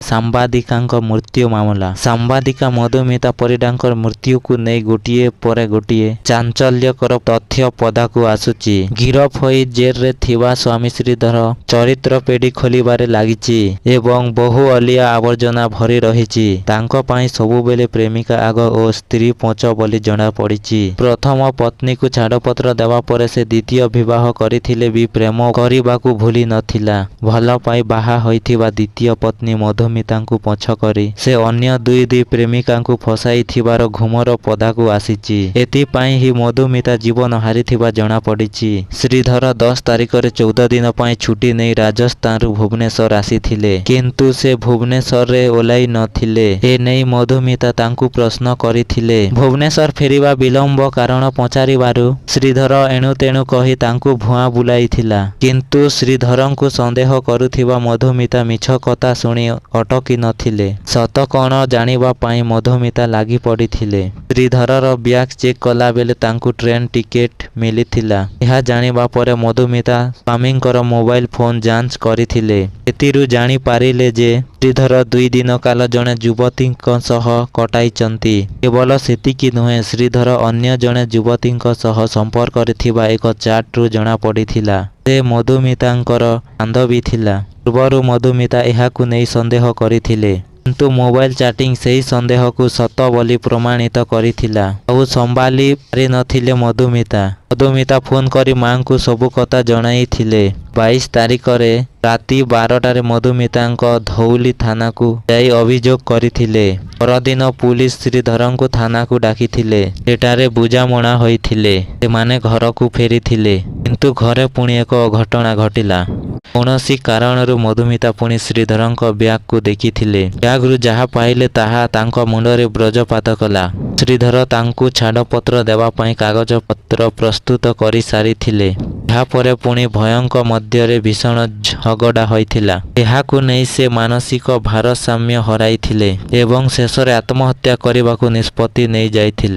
ସାମ୍ବାଦିକାଙ୍କ ମୃତ୍ୟୁ ମାମଲା। ସାମ୍ବାଦିକା ମଧୁମିତା ପରିଡ଼ାଙ୍କର ମୃତ୍ୟୁକୁ ନେଇ ଗୋଟିଏ ପରେ ଗୋଟିଏ ଚାଞ୍ଚଲ୍ୟକର ତଥ୍ୟ ପଦାକୁ ଆସୁଛି। ଗିରଫ ହୋଇ ଜେଲରେ ଥିବା ସ୍ୱାମୀ ଶ୍ରୀଧର ଚରିତ୍ର ପେଢ଼ି ଖୋଲିବାରେ ଲାଗିଛି ଏବଂ ବହୁ ଅଲିଆ ଆବର୍ଜନା ଭରି ରହିଛି। ତାଙ୍କ ପାଇଁ ସବୁବେଳେ ପ୍ରେମିକା ଆଗ ଓ ସ୍ତ୍ରୀ ପଛ ବୋଲି ଜଣାପଡ଼ିଛି। ପ୍ରଥମ ପତ୍ନୀକୁ ଛାଡ଼ପତ୍ର ଦେବା ପରେ ସେ ଦ୍ୱିତୀୟ ବିବାହ କରିଥିଲେ ବି ପ୍ରେମ କରିବାକୁ ଭୁଲି ନଥିଲା। ଭଲ ପାଇ ବାହା ହୋଇଥିବା ଦ୍ୱିତୀୟ ପତ୍ନୀ ମଧୁମିତାଙ୍କୁ ପଛ କରି ସେ ଅନ୍ୟ ଦୁଇ ପ୍ରେମିକାଙ୍କୁ ଫସାଇଥିବାର ଘୁମର ପଦାକୁ ଆସିଛି। ଏଥିପାଇଁ ହିଁ ମଧୁମିତା ଜୀବନ ହାରିଥିବା ଜଣାପଡ଼ିଛି। ଶ୍ରୀଧର 10 ତାରିଖରେ 14 ଦିନ ପାଇଁ ଛୁଟି ନେଇ ରାଜସ୍ଥାନରୁ ଭୁବନେଶ୍ୱର ଆସିଥିଲେ, କିନ୍ତୁ ସେ ଭୁବନେଶ୍ୱରରେ ଓହ୍ଲାଇ ନଥିଲେ। ଏନେଇ ମଧୁମିତା ତାଙ୍କୁ ପ୍ରଶ୍ନ କରିଥିଲେ। ଭୁବନେଶ୍ୱର ଫେରିବା ବିଳମ୍ବ କାରଣ ପଚାରିବାରୁ ଶ୍ରୀଧର ଏଣୁତେଣୁ କହି ତାଙ୍କୁ ଭୁଆଁ ବୁଲାଇଥିଲା। କିନ୍ତୁ ଶ୍ରୀଧରଙ୍କୁ ସନ୍ଦେହ କରୁଥିବା ମଧୁମିତା ମିଛ କଥା ଶୁଣି ଅଟକି ନଥିଲେ। ସତ କ'ଣ ଜାଣିବା ପାଇଁ ମଧୁମିତା ଲାଗି ପଡ଼ିଥିଲେ। ଶ୍ରୀଧରର ବ୍ୟାଗ୍ ଚେକ୍ କଲାବେଳେ ତାଙ୍କୁ ଟ୍ରେନ୍ ଟିକେଟ୍ ମିଳିଥିଲା। ଏହା ଜାଣିବା ପରେ ମଧୁମିତା ସ୍ୱାମୀଙ୍କର ମୋବାଇଲ ଫୋନ୍ ଯାଞ୍ଚ କରିଥିଲେ। ଏଥିରୁ ଜାଣିପାରିଲେ ଯେ ଶ୍ରୀଧର 2 ଦିନ କାଳ ଜଣେ ଯୁବତୀଙ୍କ ସହ କଟାଇଛନ୍ତି। କେବଳ ସେତିକି ନୁହେଁ, ଶ୍ରୀଧର ଅନ୍ୟ ଜଣେ ଯୁବତୀଙ୍କ ସହ ସମ୍ପର୍କରେ ଥିବା ଏକ ଚାଟ୍ରୁ ଜଣାପଡ଼ିଥିଲା ସେ ମଧୁମିତାଙ୍କର ବାନ୍ଧବୀ ଥିଲା। ପୂର୍ବରୁ ମଧୁମିତା ଏହାକୁ ନେଇ ସନ୍ଦେହ କରିଥିଲେ, କିନ୍ତୁ ମୋବାଇଲ ଚାଟିଂ ସେହି ସନ୍ଦେହକୁ ସତ ବୋଲି ପ୍ରମାଣିତ କରିଥିଲା। ଆଉ ସମ୍ଭାଳି ପାରିନଥିଲେ ମଧୁମିତା। ମଧୁମିତା ଫୋନ୍ କରି ମାଙ୍କୁ ସବୁ କଥା ଜଣାଇଥିଲେ। 22 ତାରିଖରେ ରାତି 12ଟାରେ ମଧୁମିତାଙ୍କ ଧଉଳି ଥାନାକୁ ଯାଇ ଅଭିଯୋଗ କରିଥିଲେ। ପରଦିନ ପୁଲିସ ଶ୍ରୀଧରଙ୍କୁ ଥାନାକୁ ଡାକିଥିଲେ। ସେଠାରେ ବୁଝାମଣା ହୋଇଥିଲେ। ସେମାନେ ଘରକୁ ଫେରିଥିଲେ, କିନ୍ତୁ ଘରେ ପୁଣି ଏକ ଘଟଣା ଘଟିଲା। କୌଣସି କାରଣରୁ ମଧୁମିତା ପୁଣି ଶ୍ରୀଧରଙ୍କ ବ୍ୟାଗକୁ ଦେଖିଥିଲେ। ବ୍ୟାଗରୁ ଯାହା ପାଇଲେ ତାହା ତାଙ୍କ ମୁଣ୍ଡରେ ବଜ୍ରପାତ କଲା। ଶ୍ରୀଧର ତାଙ୍କୁ ଛାଡ଼ପତ୍ର ଦେବା ପାଇଁ କାଗଜପତ୍ର ପ୍ରସ୍ତୁତ କରିସାରିଥିଲେ। ଏହାପରେ ପୁଣି ଭୟଙ୍କ ମଧ୍ୟରେ ଭୀଷଣ ଝଗଡ଼ା ହୋଇଥିଲା। ଏହାକୁ ନେଇ ସେ ମାନସିକ ଭାରସାମ୍ୟ ହରାଇଥିଲେ ଏବଂ ଶେଷରେ ଆତ୍ମହତ୍ୟା କରିବାକୁ ନିଷ୍ପତ୍ତି ନେଇଯାଇଥିଲେ।